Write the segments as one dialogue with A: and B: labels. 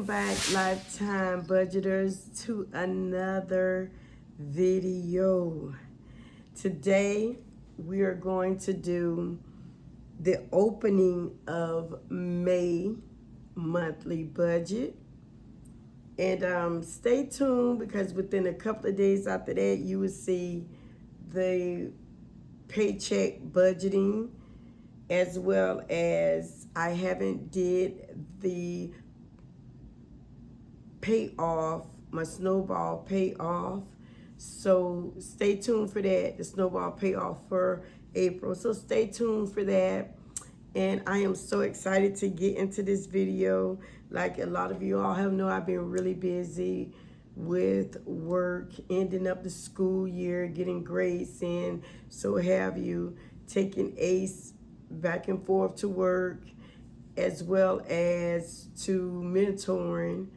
A: Welcome back, Lifetime Budgeters, to another video. Today, we are going to do the opening of May monthly budget. And stay tuned, because within a couple of days after that, you will see the paycheck budgeting, as well as I haven't did the payoff, my snowball payoff. So stay tuned for that, the snowball payoff for April. So stay tuned for that. And I am so excited to get into this video. Like a lot of you all have known, I've been really busy with work, ending up the school year, getting grades in, so have you, taking ACE back and forth to work, as well as to mentoring.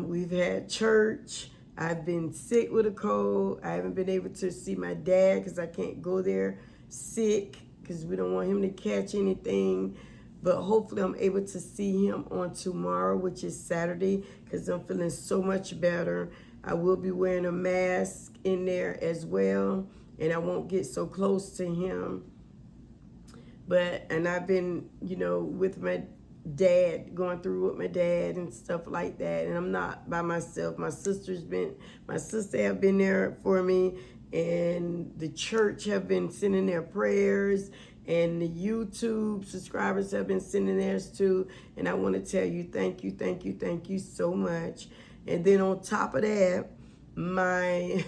A: We've had church. I've been sick with a cold. I haven't been able to see my dad because I can't go there sick, because we don't want him to catch anything. But hopefully I'm able to see him on tomorrow, which is Saturday, because I'm feeling so much better. I will be wearing a mask in there as well, and I won't get so close to him. And I've been, with my dad, going through with my dad and stuff like that. And I'm not by myself. My sister have been there for me, and the church have been sending their prayers, and the YouTube subscribers have been sending theirs too. And I want to tell you, thank you so much. And then on top of that, my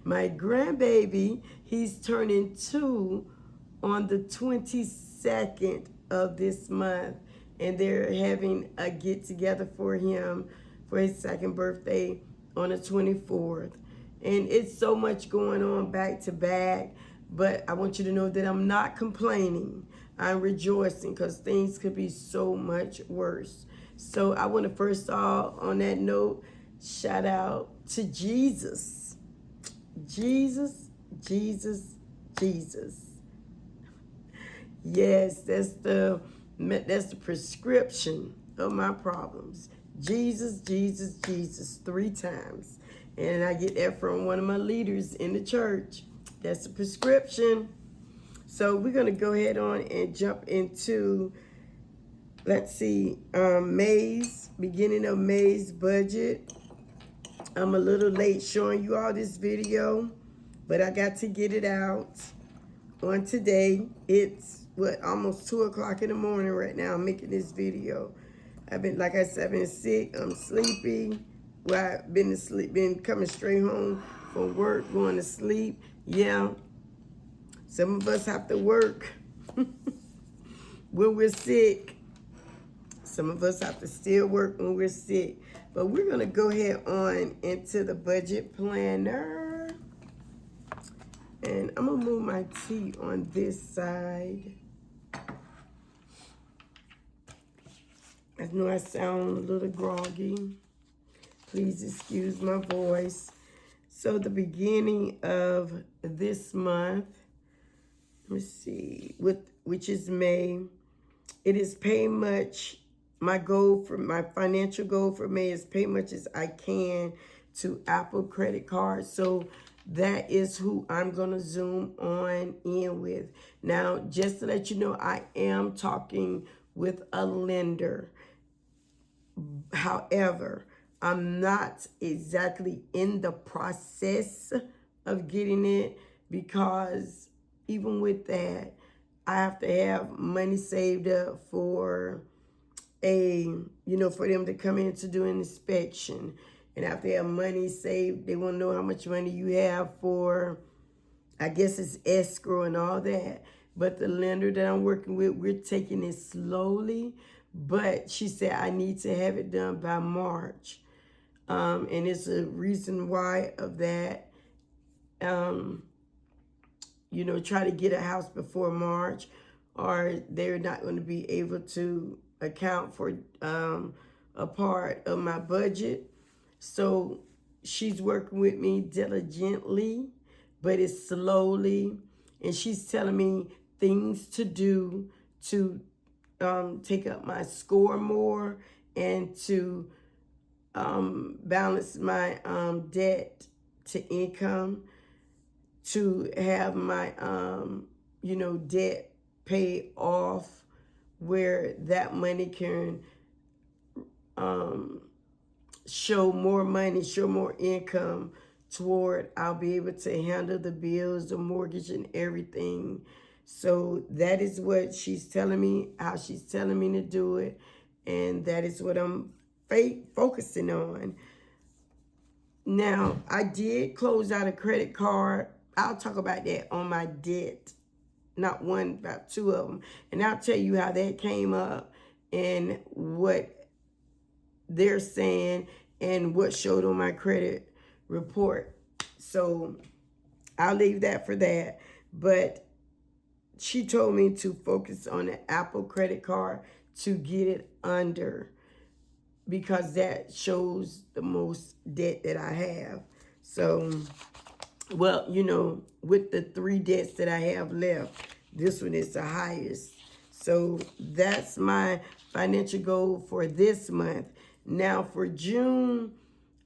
A: my grandbaby, he's turning 2 on the 22nd of this month, and they're having a get together for him for his second birthday on the 24th. And it's so much going on back to back, but I want you to know that I'm not complaining. I'm rejoicing, because things could be so much worse. So I want to first off, on that note, shout out to Jesus. Jesus. Yes, that's the prescription of my problems. Jesus 3 times. And I get that from one of my leaders in the church. That's the prescription. So we're going to go ahead on and jump into, let's see, beginning of May's budget. I'm a little late showing you all this video, but I got to get it out on today. It's almost 2 o'clock in the morning right now. I'm making this video. Like I said, I've been sick. I'm sleepy. Well, I've been coming straight home from work, going to sleep. Yeah, some of us have to work when we're sick. Some of us have to still work when we're sick. But we're gonna go ahead on into the budget planner. And I'm gonna move my tea on this side. I know I sound a little groggy. Please excuse my voice. So the beginning of this month, let me see, which is May, it is pay much. My financial goal for May is pay much as I can to Apple credit cards. So that is who I'm going to zoom on in with. Now, just to let you know, I am talking with a lender. However, I'm not exactly in the process of getting it, because even with that, I have to have money saved up for for them to come in to do an inspection. And after they have money saved, they want to know how much money you have for, I guess it's escrow and all that. But the lender that I'm working with, we're taking it slowly. But she said I need to have it done by March. And it's a reason why of that. Try to get a house before March, or they're not going to be able to account for a part of my budget. So she's working with me diligently, but it's slowly. And she's telling me things to do to take up my score more and to balance my debt to income, to have my debt paid off, where that money can show more money, show more income toward I'll be able to handle the bills, the mortgage, and everything. So that is what she's telling me, how she's telling me to do it, and that is what I'm focusing on. Now, I did close out a credit card. I'll talk about that on my debt. Not one, about two of them. And I'll tell you how that came up and what they're saying and what showed on my credit report. So I'll leave that for that. But she told me to focus on the Apple credit card to get it under, because that shows the most debt that I have. So, well, with the 3 debts that I have left, this one is the highest. So that's my financial goal for this month. Now for June,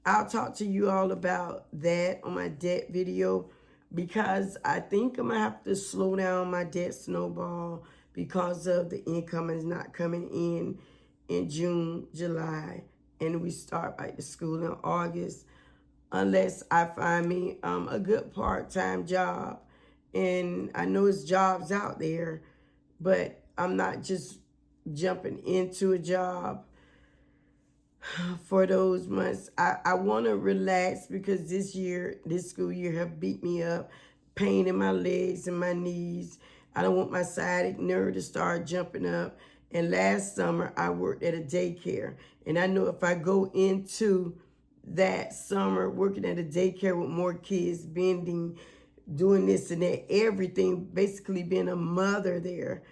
A: I'll talk to you all about that on my debt video, because I think I'm going to have to slow down my debt snowball because of the income is not coming in June, July, and we start back to school in August, unless I find me a good part-time job. And I know it's jobs out there, but I'm not just jumping into a job for those months. I want to relax, because this school year have beat me up, pain in my legs and my knees. I don't want my sciatic nerve to start jumping up. And last summer, I worked at a daycare. And I know if I go into that summer working at a daycare with more kids, bending, doing this and that, everything, basically being a mother there,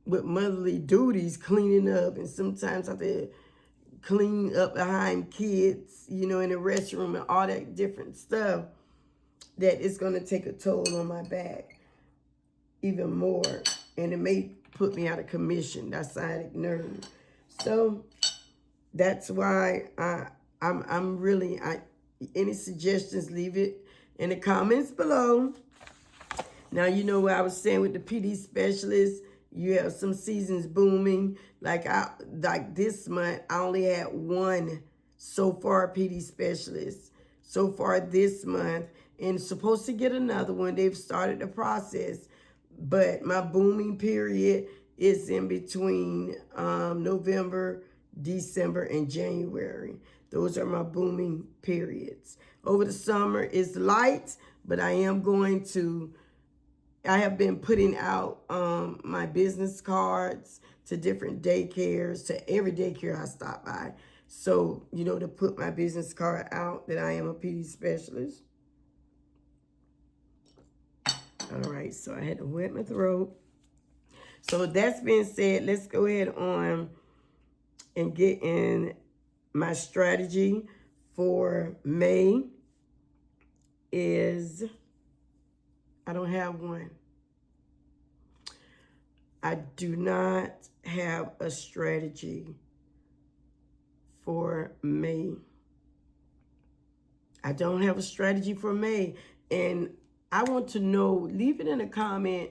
A: with motherly duties, cleaning up, and sometimes I have to clean up behind kids, in the restroom and all that different stuff, that it's going to take a toll on my back even more. And it may put me out of commission, that sciatic nerve. So that's why I'm really, any suggestions, leave it in the comments below. Now, what I was saying with the PD specialist, you have some seasons booming. Like this month, I only had one so far PD specialist so far this month, and supposed to get another one. They've started the process, but my booming period is in between November, December, and January. Those are my booming periods. Over the summer is light, but I have been putting out my business cards to different daycares, to every daycare I stop by. So, to put my business card out that I am a PD specialist. All right, so I had to wet my throat. So that's being said, let's go ahead on and get in my strategy for May. I don't have one. I do not have a strategy for May. I don't have a strategy for May. And I want to know, leave it in a comment,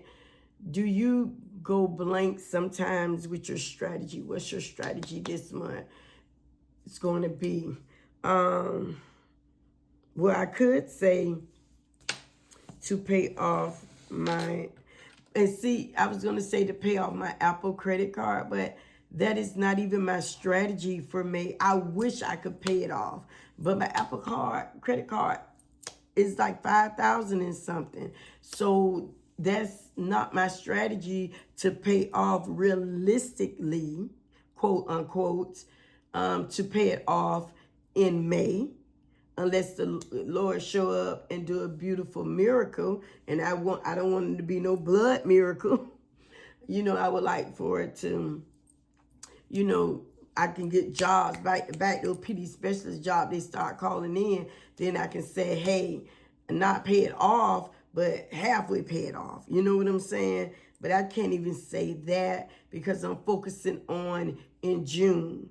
A: do you go blank sometimes with your strategy? What's your strategy this month? It's going to be, well, I could say to pay off my, and see, I was going to say to pay off my Apple credit card, but that is not even my strategy for May. I wish I could pay it off, but my Apple credit card is like $5,000 and something. So that's not my strategy to pay off realistically, quote unquote, to pay it off in May, unless the Lord show up and do a beautiful miracle. And I don't want it to be no blood miracle. I would like for it to, I can get jobs back to back, those PD specialist job, they start calling in. Then I can say, hey, not pay it off, but halfway pay it off. You know what I'm saying? But I can't even say that, because I'm focusing on in June,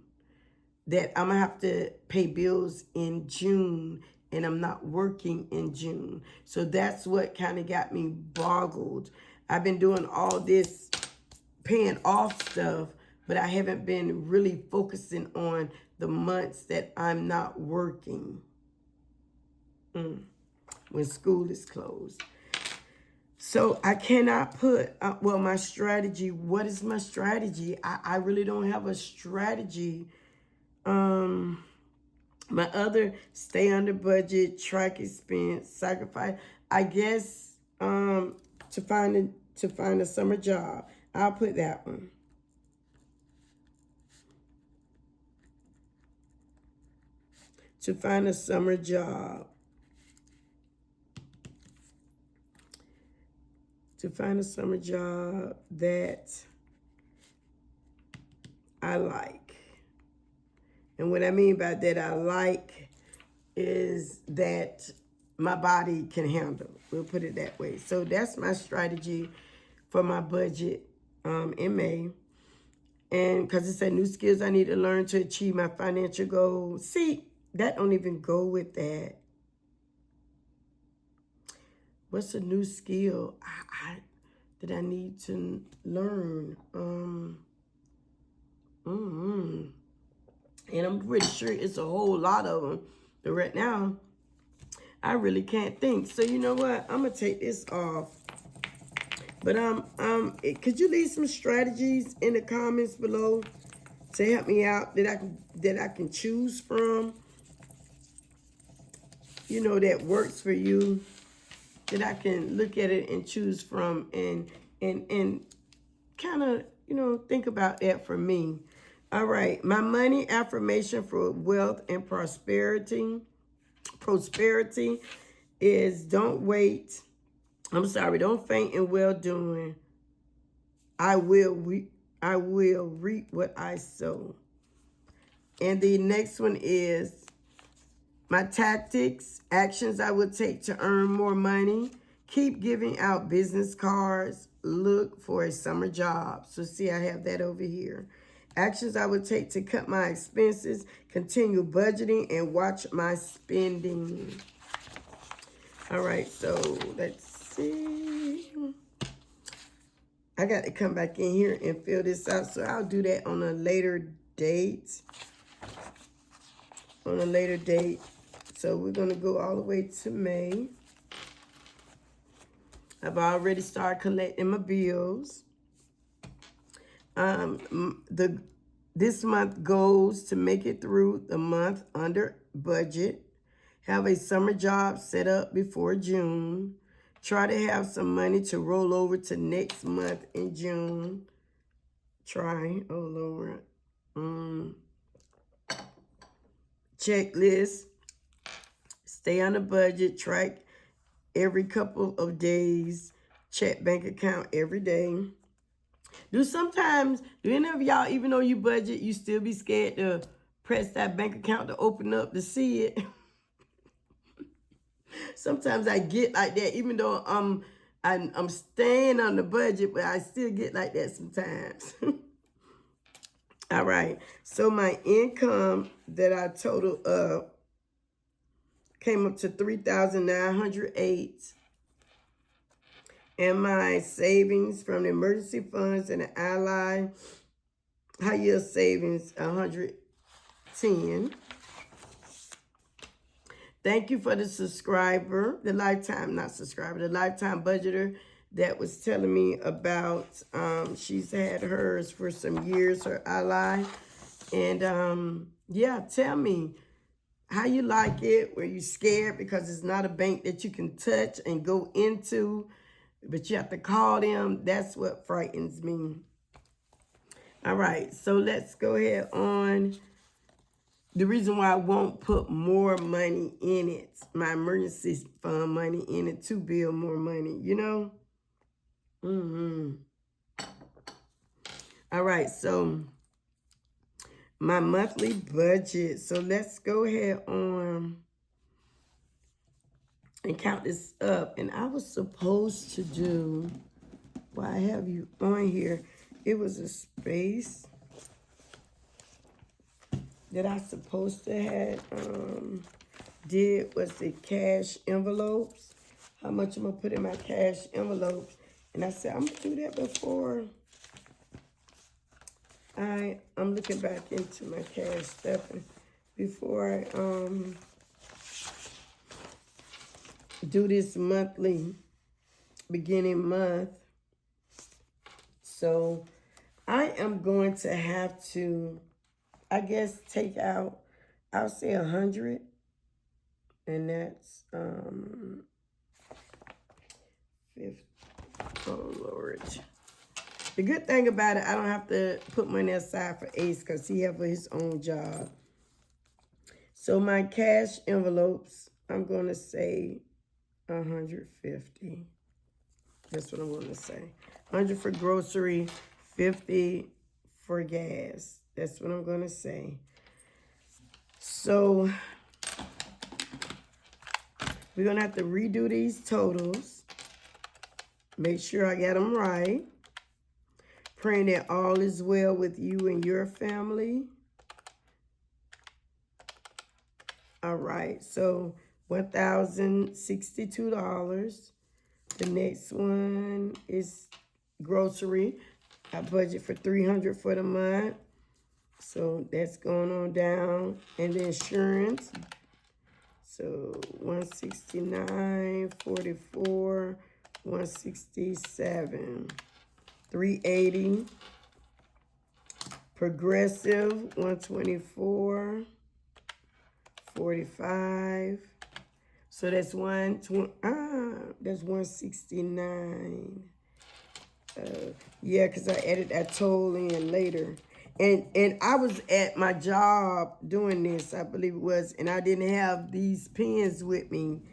A: that I'm going to have to pay bills in June, and I'm not working in June. So that's what kind of got me boggled. I've been doing all this paying off stuff, but I haven't been really focusing on the months that I'm not working when school is closed. So I cannot put, well, my strategy, what is my strategy? I really don't have a strategy. My other, stay under budget, track expense, sacrifice. I guess to find a summer job. I'll put that one. To find a summer job. To find a summer job that I like. And what I mean by that I like is that my body can handle. We'll put it that way. So that's my strategy for my budget in May. And because it said new skills I need to learn to achieve my financial goals. See, that don't even go with that. What's a new skill that I need to learn? And I'm pretty sure it's a whole lot of them. But right now, I really can't think. So you know what? I'm gonna take this off. But could you leave some strategies in the comments below to help me out that I can choose from? You know, that works for you, that I can look at it and choose from, and kind of, you know, think about that for me. All right, my money affirmation for wealth and prosperity is don't faint in well doing. I will reap what I sow. And the next one is my tactics, actions I would take to earn more money. Keep giving out business cards. Look for a summer job. So see, I have that over here. Actions I would take to cut my expenses. Continue budgeting and watch my spending. All right, so let's see. I got to come back in here and fill this out. So I'll do that on a later date. So we're going to go all the way to May. I've already started collecting my bills. This month goes to make it through the month under budget. Have a summer job set up before June. Try to have some money to roll over to next month in June. Oh Lord. Checklist. Stay on the budget. Track every couple of days. Check bank account every day. Do any of y'all, even though you budget, you still be scared to press that bank account to open up to see it? Sometimes I get like that, even though I'm staying on the budget, but I still get like that sometimes. All right. So my income that I totaled up came up to $3,908. And my savings from the emergency funds and the Ally high yield savings, 110. Thank you for the subscriber, the lifetime budgeter that was telling me about, she's had hers for some years, her Ally. And yeah, tell me how you like it. Were you scared because it's not a bank that you can touch and go into, but you have to call them? That's what frightens me. All right, so let's go ahead on. The reason why I won't put more money in it, my emergency fund money in it to build more money, you know? All right, so my monthly budget. So let's go ahead on and count this up. And I was supposed to do, well, I have you on here. It was a space. that I supposed to have did was the cash envelopes. How much I'm gonna put in my cash envelopes. And I said, I'm gonna do that before I'm looking back into my cash stuff before I do this monthly beginning month. So I am going to have to, I guess, take out, I'll say 100, and that's 50. Oh Lord. The good thing about it, I don't have to put money aside for Ace because he have his own job. So my cash envelopes, I'm going to say 150. That's what I'm going to say. 100 for grocery, 50 for gas. That's what I'm going to say. So we're going to have to redo these totals. Make sure I got them right. Praying that all is well with you and your family. All right, so $1,062. The next one is grocery. I budget for $300 for the month. So that's going on down. And the insurance. So 169.44, 167. 380. Progressive 124.45. So that's 169. Yeah, because I added that toll in later. And I was at my job doing this, I believe it was, and I didn't have these pens with me.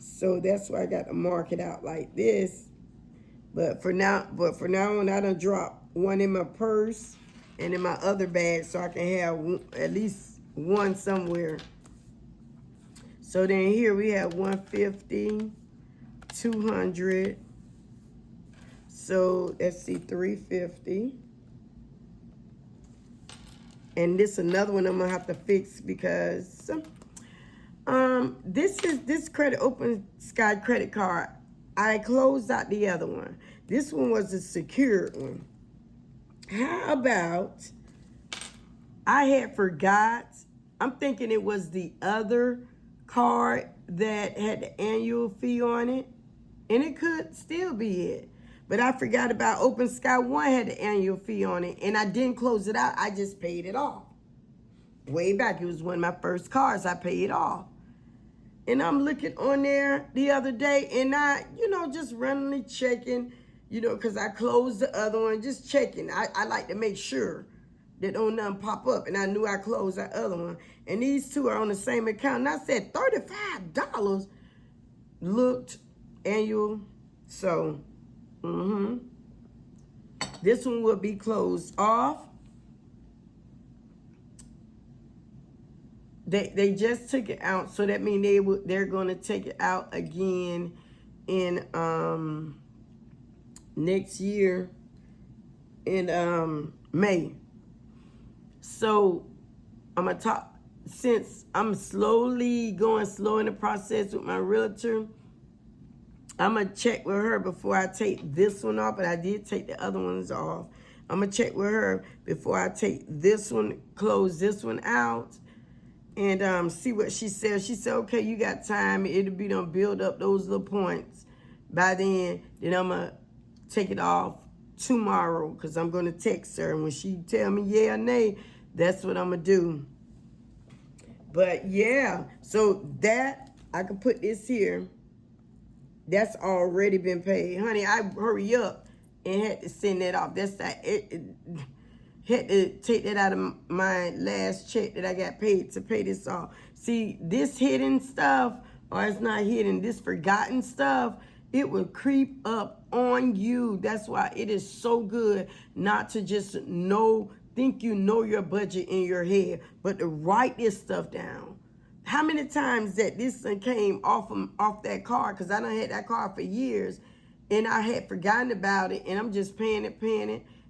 A: So that's why I got to mark it out like this. But for now on, I done dropped one in my purse and in my other bag so I can have at least one somewhere. So then here we have 150, 200. So let's see, 350. And this another one I'm gonna have to fix because this credit Open Sky credit card. I closed out the other one. This one was a secured one. How about I had forgot? I'm thinking it was the other card that had the annual fee on it. And it could still be it. But I forgot about Open Sky One had the annual fee on it. And I didn't close it out. I just paid it off. Way back, it was one of my first cards I paid off. And I'm looking on there the other day, and I, just randomly checking, because I closed the other one, just checking. I like to make sure that don't nothing pop up, and I knew I closed that other one. And these two are on the same account, and I said $35 looked annual. So, this one will be closed off. They just took it out, so that means they're going to take it out again in next year in May. So I'm gonna talk, since I'm going slow in the process with my realtor. I'm gonna check with her before I take this one off, but I did take the other ones off. I'm gonna check with her before I take this one, close this one out. And see what she says. She said, okay, you got time. It'll be done build up those little points by then. Then I'm going to take it off tomorrow because I'm going to text her. And when she tell me yeah or nay, that's what I'm going to do. But yeah, so that, I can put this here. That's already been paid. Honey, I hurry up and had to send that off. That's that. Had to take that out of my last check that I got paid to pay this off. See, this hidden stuff, or it's not hidden, this forgotten stuff, it will creep up on you. That's why it is so good not to just think you know your budget in your head, but to write this stuff down. How many times that this thing came off that card, because I done had that card for years, and I had forgotten about it, and I'm just paying it,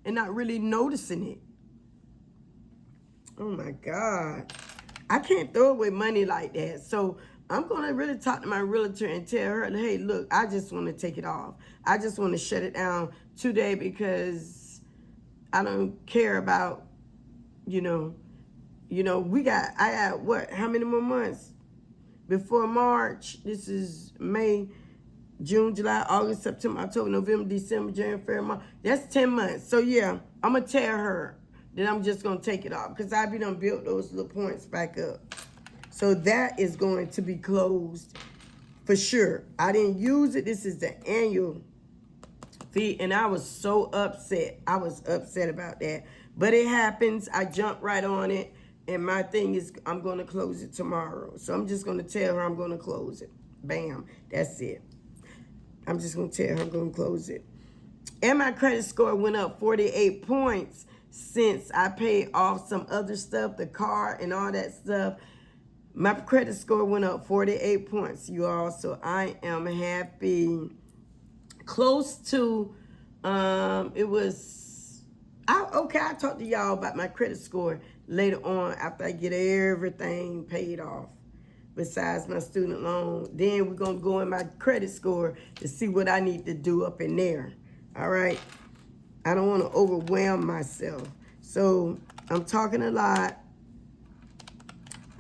A: and not really noticing it. Oh my God. I can't throw away money like that. So I'm going to really talk to my realtor and tell her, hey, look, I just want to take it off. I just want to shut it down today because I don't care about, I got what? How many more months? Before March, this is May, June, July, August, September, October, November, December, January, February, March. That's 10 months. So yeah, I'm going to tell her that I'm just going to take it off because I be done built those little points back up. So that is going to be closed for sure. I didn't use it. This is the annual fee, and I was so upset. I was upset about that. But it happens. I jumped right on it, and my thing is I'm going to close it tomorrow. So I'm just going to tell her I'm going to close it. Bam. That's it. I'm just going to tell her I'm going to close it. And my credit score went up 48 points since I paid off some other stuff, the car and all that stuff. My credit score went up 48 points, you all. So I am happy. Close to, I'll talk to y'all about my credit score later on after I get everything paid off besides my student loan. Then we're going to go in my credit score to see what I need to do up in there. All right. I don't want to overwhelm myself. So I'm talking a lot.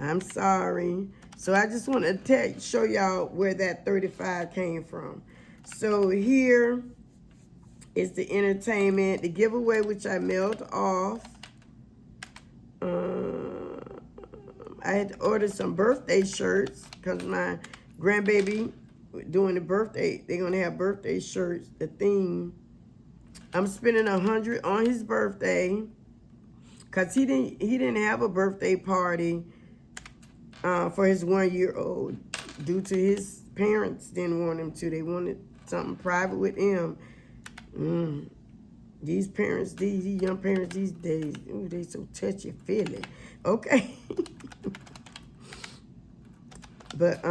A: I'm sorry. So I just want to show y'all where that 35 came from. So here is the entertainment, the giveaway, which I mailed off. I had to order some birthday shirts because my grandbaby doing the birthday. They're going to have birthday shirts, the theme. I'm spending $100 on his birthday because he didn't have a birthday party for his 1-year-old due to his parents didn't want him to. They wanted something private with him. These parents, these young parents these days, ooh, they so touchy-feely. Okay. But,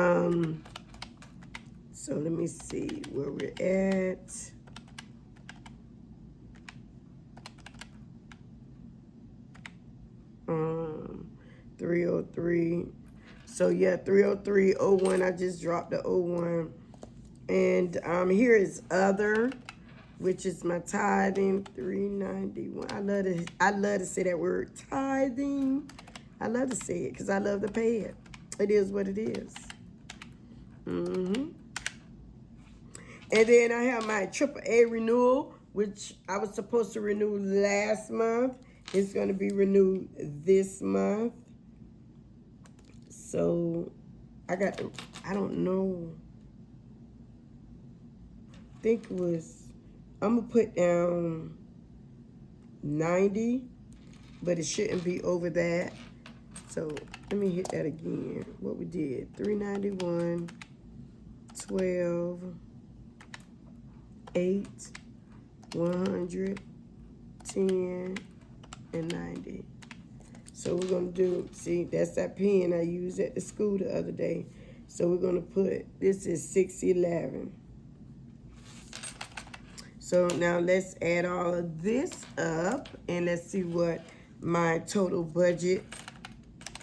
A: so let me see where we're at. Um, 303. So yeah, 303.01. I just dropped the 01. And here is other, which is my tithing, 391. I love to say that word, tithing. I love to say it because I love to pay it. It is what it is. And then I have my AAA renewal, which I was supposed to renew last month. It's going to be renewed this month. So I don't know. I think it was, I'm going to put down 90, but it shouldn't be over that. So let me hit that again. What we did, 391, 12, 8, 100, 10, and 90. So we're going to do, see, that's that pen I used at the school the other day. So we're going to put, this is 611. So now let's add all of this up and let's see what my total budget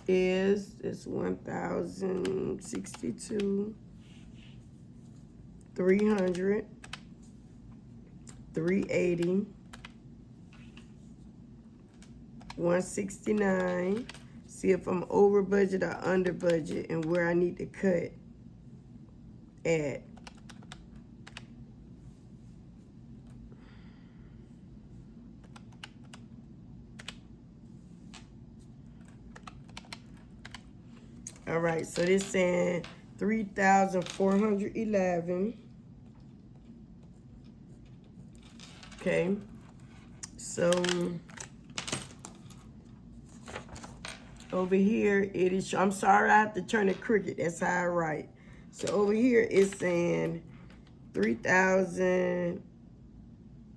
A: is. It's 1,062, 300, 380, 169. See if I'm over budget or under budget and where I need to cut at. All right, so this saying 3,411. Okay, so over here it is, I'm sorry I have to turn it crooked, that's how I write. So over here it's saying 3,000,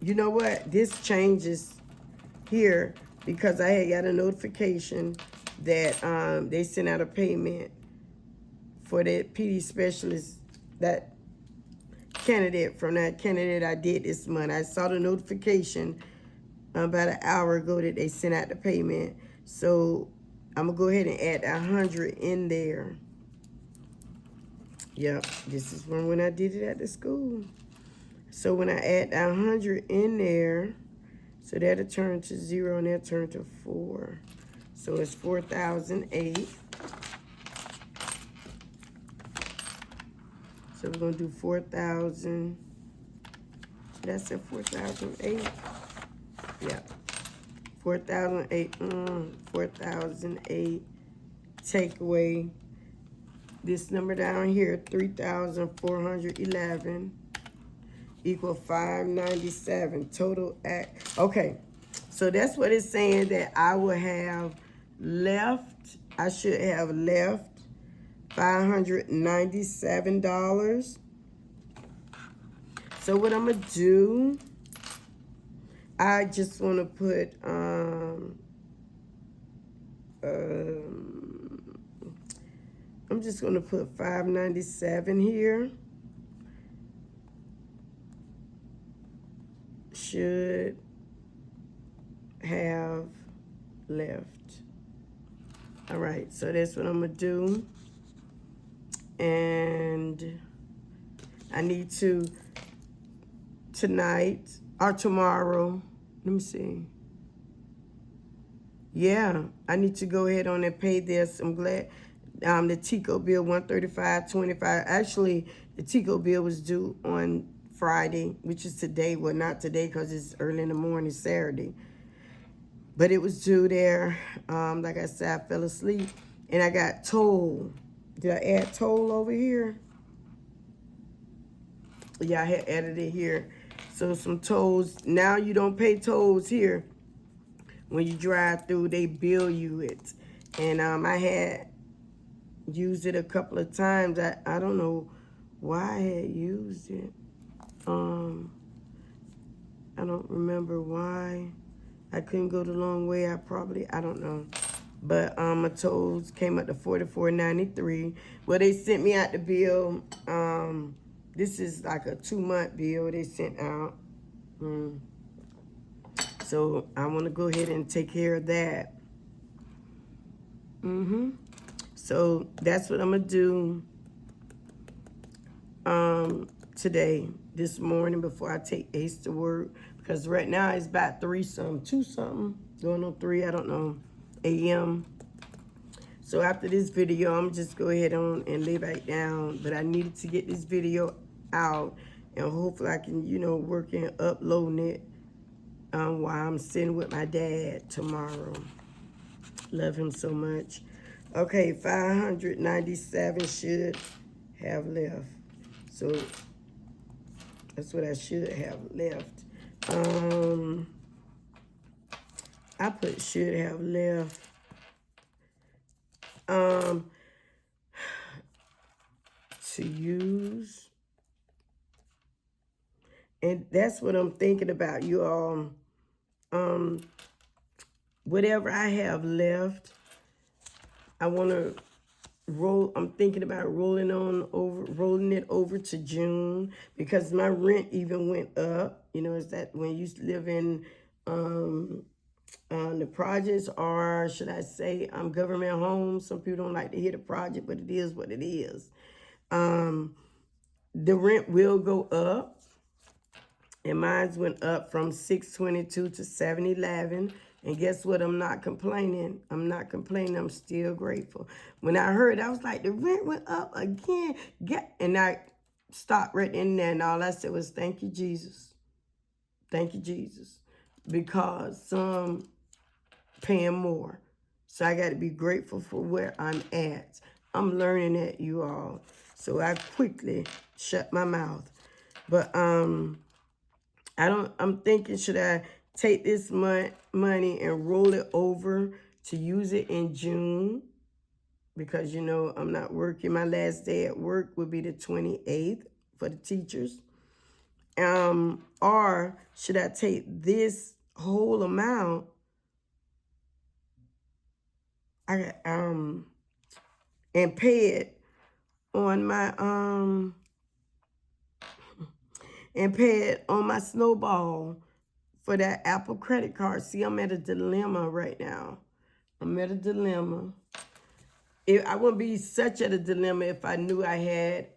A: you know what, this changes here because I had got a notification that they sent out a payment for that PD specialist, that candidate from that candidate I did this month. I saw the notification about an hour ago that they sent out the payment. So I'm going to go ahead and add 100 in there. Yep, this is from when I did it at the school. So when I add 100 in there, so that'll turn to 0 and that'll turn to 4. So it's 4,008. So we're going to do 4,000. That's at 4,008. Yeah. 4,008. 4,008. Take away this number down here, 3,411. Equal 597. Total at. Okay. So that's what it's saying that I will have left. I should have left $597. So what I'm going to do, I just want to put, I'm just going to put 597 here. Should have left. All right, so that's what I'm going to do. And I need to, tonight or tomorrow, let me see. Yeah, I need to go ahead on and pay this. I'm glad the Tico bill, $135.25. Actually, the Tico bill was due on Friday, which is today. Well, not today because it's early in the morning, Saturday. But it was due there. Like I said, I fell asleep. And I got toll. Did I add toll over here? Yeah, I had added it here. So some tolls. Now you don't pay tolls here. When you drive through, they bill you it. And I had used it a couple of times. I don't know why I had used it. I don't remember why. I couldn't go the long way. I don't know. But my tolls came up to $44.93. Well, they sent me out the bill. This is like a 2-month bill they sent out. So I want to go ahead and take care of that. So that's what I'm going to do today, this morning, before I take Ace to work. Because right now it's about 3-something, 2-something, going on 3, I don't know, a.m. So after this video, I'm just go ahead on and lay back down. But I needed to get this video out. And hopefully I can, work and uploading it while I'm sitting with my dad tomorrow. Love him so much. Okay, 597 should have left. So that's what I should have left. I put should have left. To use. And that's what I'm thinking about, you all. Whatever I have left, I want to roll. I'm thinking about rolling it over to June, because my rent even went up. Is that when you live in the projects, or should I say government homes? Some people don't like to hear the project, but it is what it is. The rent will go up. And mine went up from $622 to $711. And guess what? I'm not complaining. I'm still grateful. When I heard, I was like, the rent went up again. And I stopped right in there. And all I said was, thank you, Jesus. Thank you, Jesus. Because some paying more. So I got to be grateful for where I'm at. I'm learning that, you all. So I quickly shut my mouth. But, I'm thinking, should I take this money and roll it over to use it in June? Because, I'm not working. My last day at work would be the 28th for the teachers. Or should I take this whole amount and pay it on my snowball for that Apple credit card? See, I'm at a dilemma right now. I'm at a dilemma. I wouldn't be such at a dilemma if I knew I had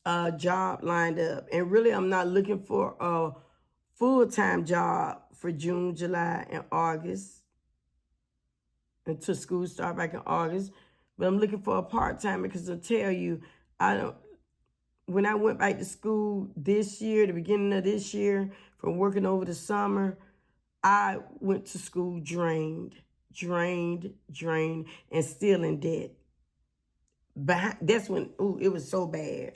A: a job lined up. And really, I'm not looking for a full-time job for June, July, and August until school start back in August. But I'm looking for a part-time because I'll tell you, when I went back to school this year, the beginning of this year, from working over the summer, I went to school drained, and still in debt. That's when it was so bad,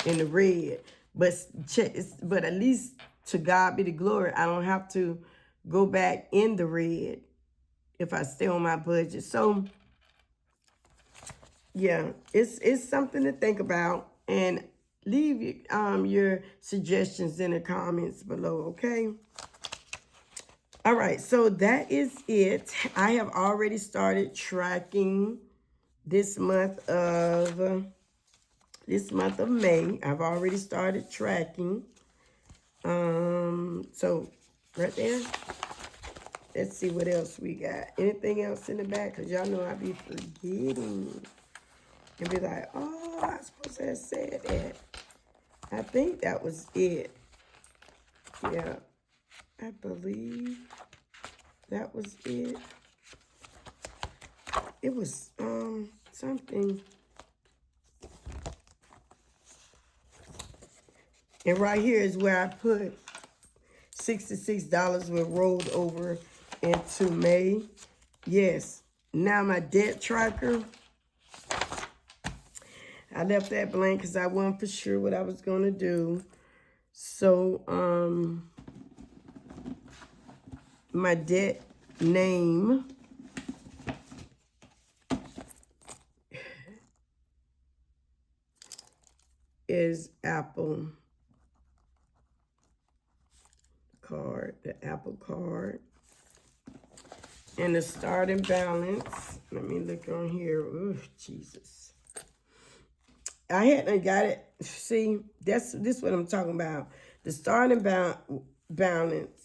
A: in the red. But at least to God be the glory, I don't have to go back in the red if I stay on my budget. So yeah, it's something to think about, and leave your suggestions in the comments below, okay? All right, so that is it. I have already started tracking this month of May. I've already started tracking. So right there. Let's see what else we got. Anything else in the back? Because y'all know I be forgetting. And be like, oh, I supposed to have said that. I think that was it. Yeah. I believe that was it. It was something. And right here is where I put $66 were rolled over into May. Yes. Now my debt tracker, I left that blank because I wasn't for sure what I was going to do. So, my debt name is Apple card, the Apple card. And the starting balance, let me look on here. Oh, Jesus. I hadn't got it. See, this is what I'm talking about. The starting balance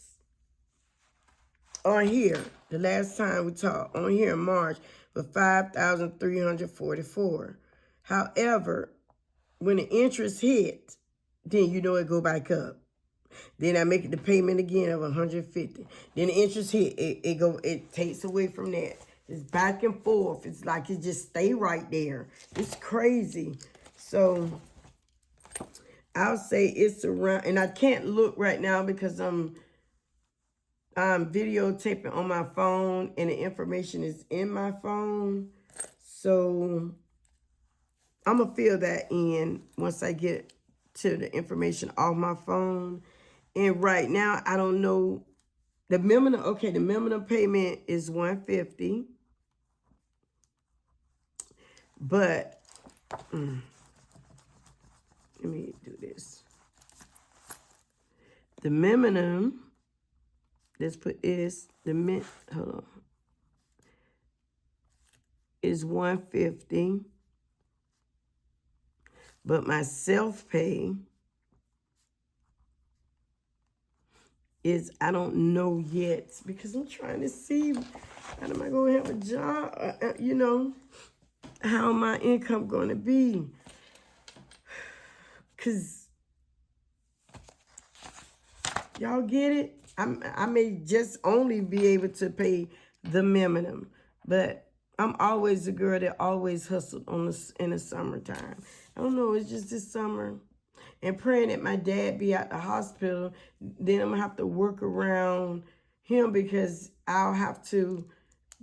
A: on here, the last time we talked, on here in March, was $5,344. However, when the interest hit, then you know it go back up. Then I make the payment again of $150. Then the interest hit, it takes away from that. It's back and forth. It's like it just stay right there. It's crazy. So I'll say it's around, and I can't look right now because I'm videotaping on my phone and the information is in my phone. So I'm going to fill that in once I get to the information off my phone. And right now, I don't know. The minimum, okay, the minimum payment is $150. But, let me do this. The minimum, let's put this, hold on, is $150. But my self-pay is, I don't know yet, because I'm trying to see, how am I going to have a job, you know, how my income going to be. Because, y'all get it? I may just only be able to pay the minimum, but I'm always a girl that always hustled in the summertime. I don't know, it's just this summer. And praying that my dad be at the hospital, then I'm going to have to work around him because I'll have to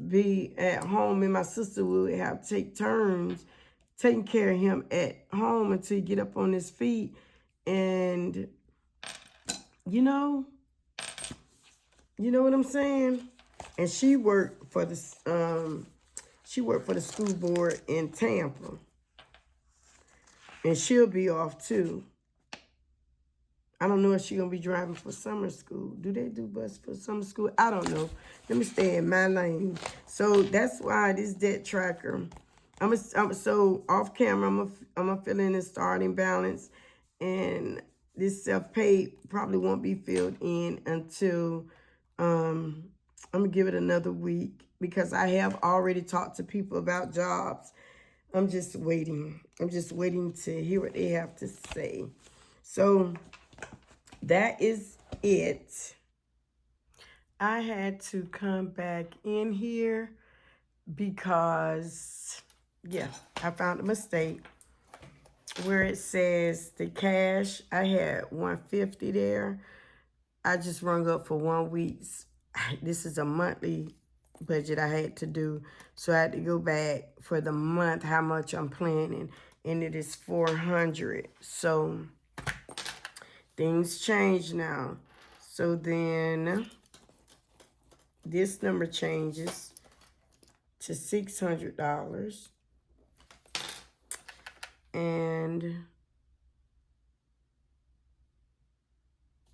A: be at home, and my sister will have to take turns taking care of him at home until he get up on his feet. And, you know what I'm saying? And she worked for the school board in Tampa. And she'll be off too. I don't know if she's going to be driving for summer school. Do they do bus for summer school? I don't know. Let me stay in my lane. So that's why this debt tracker, so off camera, I'm gonna fill in the starting balance. And this self-pay probably won't be filled in until, I'm going to give it another week. because I have already talked to people about jobs. I'm just waiting. I'm just waiting to hear what they have to say. So that is it. I had to come back in here because, yeah, I found a mistake where it says the cash. I had $150 there. I just rung up for 1 week's. This is a monthly budget I had to do. So I had to go back for the month, how much I'm planning. And it is $400. So things change now. So then this number changes to $600. And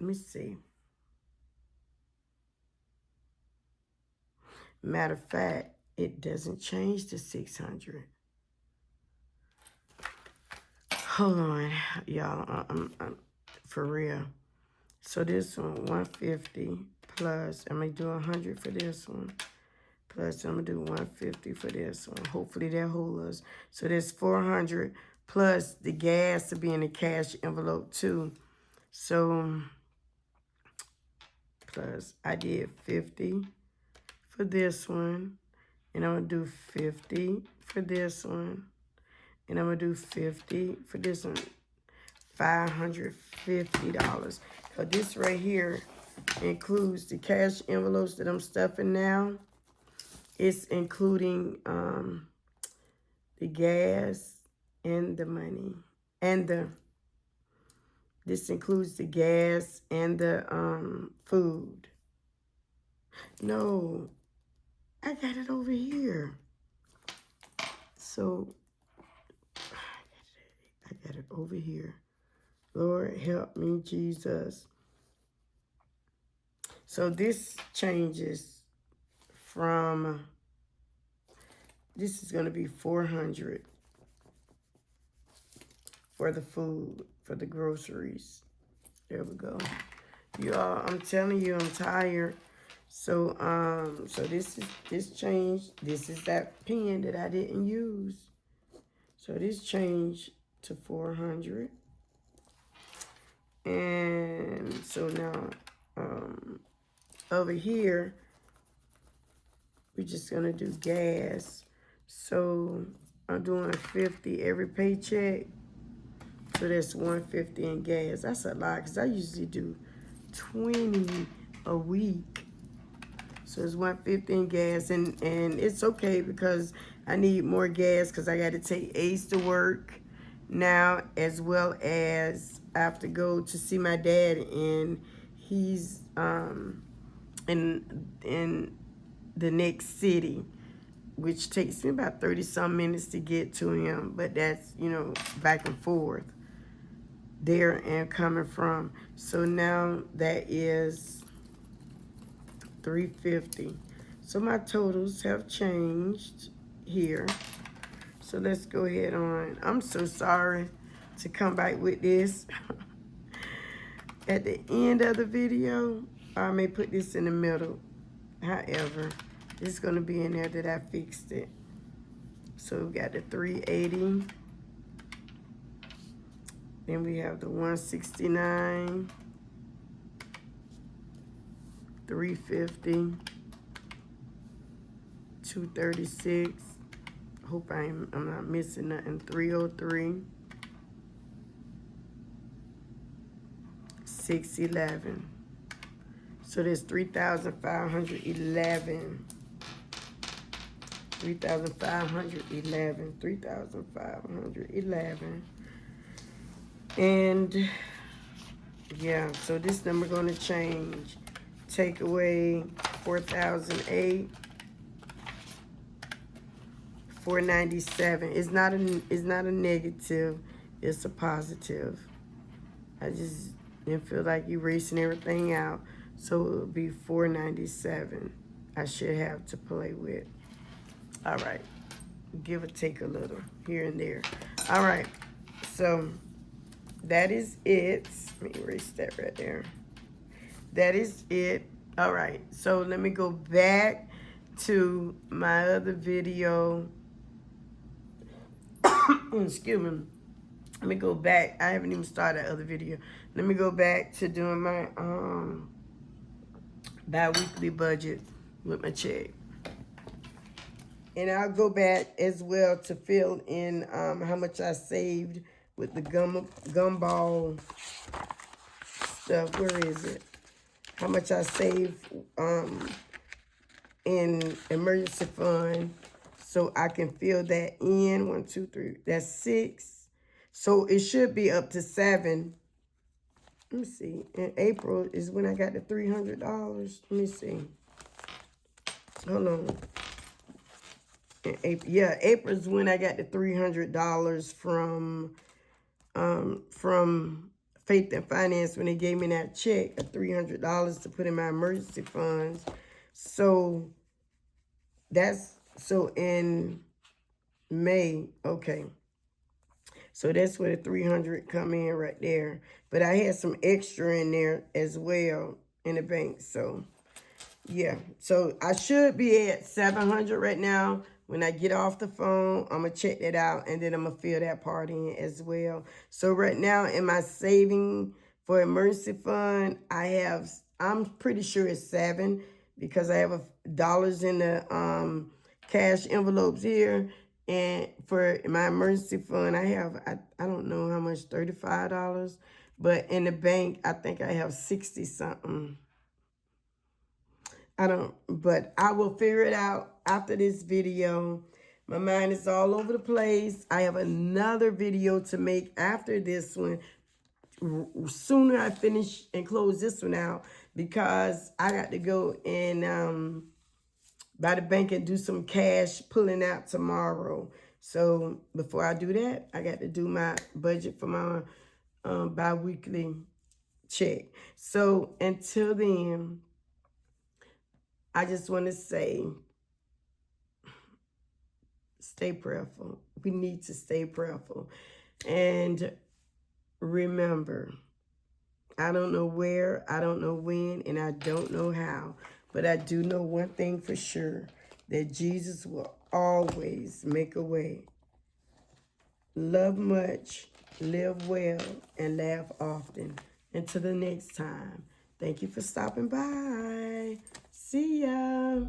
A: let me see. Matter of fact, it doesn't change to 600. Hold on, y'all. I'm for real. So this one, 150 plus. I'm gonna do 100 for this one. Plus, I'm gonna do 150 for this one. Hopefully that hold us. So there's 400 plus the gas to be in the cash envelope too. So plus I did 50 for this one, and I'm gonna do 50 for this one, and I'm gonna do 50 for this one. $550. So this right here includes the cash envelopes that I'm stuffing now. It's including the gas and the money and this includes the gas and the food. No, I got it over here. So I got it over here. Lord, help me, Jesus. So this changes from, this is going to be 400 for the food, for the groceries. There we go. Y'all, I'm telling you, I'm tired. So, so this changed. This is that pen that I didn't use. So this changed to 400. And so now, over here, we're just gonna do gas. So I'm doing 50 every paycheck. So that's 150 in gas. That's a lot, because I usually do 20 a week. So it's 150 in gas, and it's okay because I need more gas because I got to take Ace to work now, as well as I have to go to see my dad, and he's in the next city, which takes me about 30-some minutes to get to him, but that's, you know, back and forth there and coming from. So now that is 350. So my totals have changed here. So let's go ahead on. I'm so sorry to come back with this at the end of the video. I may put this in the middle. However, it's going to be in there that I fixed it. So we got the 380. Then we have the 169. 350. 236. Hope I'm not missing nothing. 303. 611. So there's 3,511. 3,511. 3,511. And yeah, so this number gonna change. Take away 4,008. 497. It's not a negative. It's a positive. I just didn't feel like erasing everything out. So it would be 497. I should have to play with. All right. Give or take a little here and there. All right. So that is it. Let me erase that right there. That is it. All right. So let me go back to my other video. Excuse me. Let me go back. I haven't even started that other video. Let me go back to doing my bi-weekly budget with my check. And I'll go back as well to fill in how much I saved with the gumball stuff. Where is it? How much I saved in emergency fund, so I can fill that in. 1, 2, 3. That's 6. So it should be up to 7. Let me see. In April is when I got the $300. Let me see. Hold on. In April, yeah, April is when I got the $300 from Faith and Finance, when they gave me that check of $300 to put in my emergency funds. So that's, so in May, okay. So that's where the 300 come in right there. But I had some extra in there as well in the bank. So yeah, so I should be at 700 right now. When I get off the phone, I'm going to check that out, and then I'm going to fill that part in as well. So right now in my saving for emergency fund, I'm pretty sure it's 7, because I have dollars in the cash envelopes here. And for my emergency fund, I have, I don't know how much, $35. But in the bank, I think I have 60 something. But I will figure it out after this video. My mind is all over the place. I have another video to make after this one. Sooner I finish and close this one out, because I got to go and by the bank and do some cash pulling out tomorrow. So before I do that, I got to do my budget for my bi-weekly check. So until then, I just want to say, stay prayerful. We need to stay prayerful. And remember, I don't know where, I don't know when, and I don't know how, but I do know one thing for sure, that Jesus will always make a way. Love much, live well, and laugh often. Until the next time, thank you for stopping by. See ya.